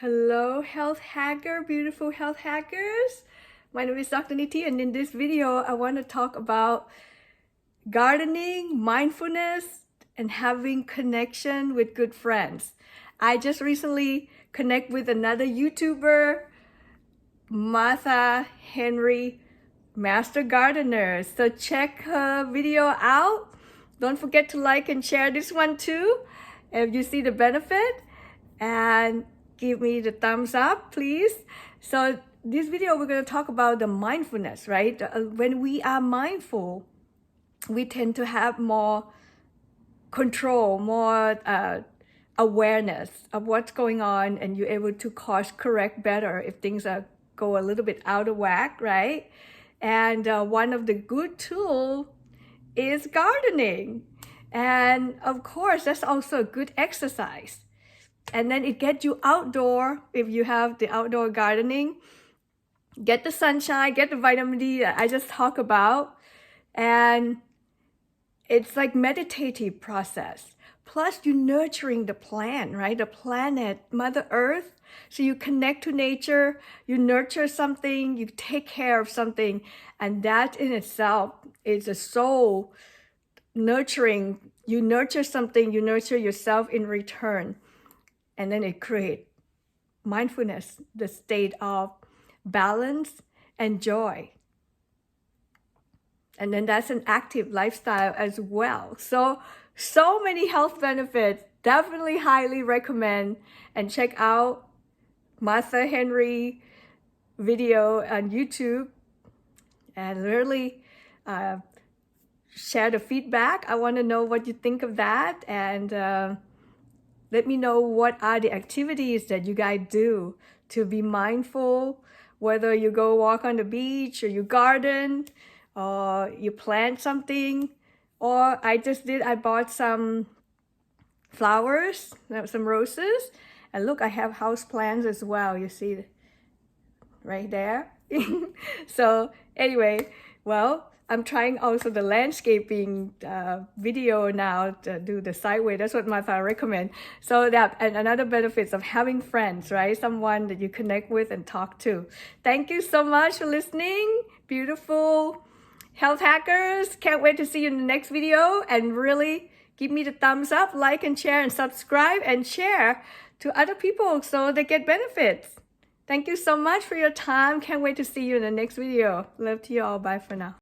Hello, health hacker, beautiful health hackers. My name is Dr. Niti, and in this video, I want to talk about gardening, mindfulness, and having connection with good friends. I just recently connect with another YouTuber, Martha Henry, Master Gardener. So check her video out. Don't forget to like and share this one too if you see the benefit, and give me the thumbs up, please. So this video, we're going to talk about the mindfulness, right? When we are mindful, we tend to have more control, more awareness of what's going on, and you're able to course correct better if things go a little bit out of whack, right? And one of the good tools is gardening. And of course, that's also a good exercise. And then it gets you outdoor if you have the outdoor gardening. Get the sunshine, get the vitamin D that I just talked about. And it's like meditative process. Plus you're nurturing the plant, right? The planet, Mother Earth. So you connect to nature, you nurture something, you take care of something. And that in itself is a soul nurturing. You nurture something, you nurture yourself in return. And then it creates mindfulness, the state of balance and joy. And then that's an active lifestyle as well. So many health benefits. Definitely highly recommend, and check out Martha Henry video on YouTube and really share the feedback. I want to know what you think of that, and let me know what are the activities that you guys do to be mindful, whether you go walk on the beach or you garden or you plant something. Or I bought some flowers, some roses. And look, I have house plants as well. You see right there. So anyway, well, I'm trying also the landscaping video now to do the sideway. That's what Martha recommend. So that, and another benefits of having friends, right? Someone that you connect with and talk to. Thank you so much for listening. Beautiful health hackers. Can't wait to see you in the next video. And really give me the thumbs up, like and share, and subscribe and share to other people so they get benefits. Thank you so much for your time. Can't wait to see you in the next video. Love to you all. Bye for now.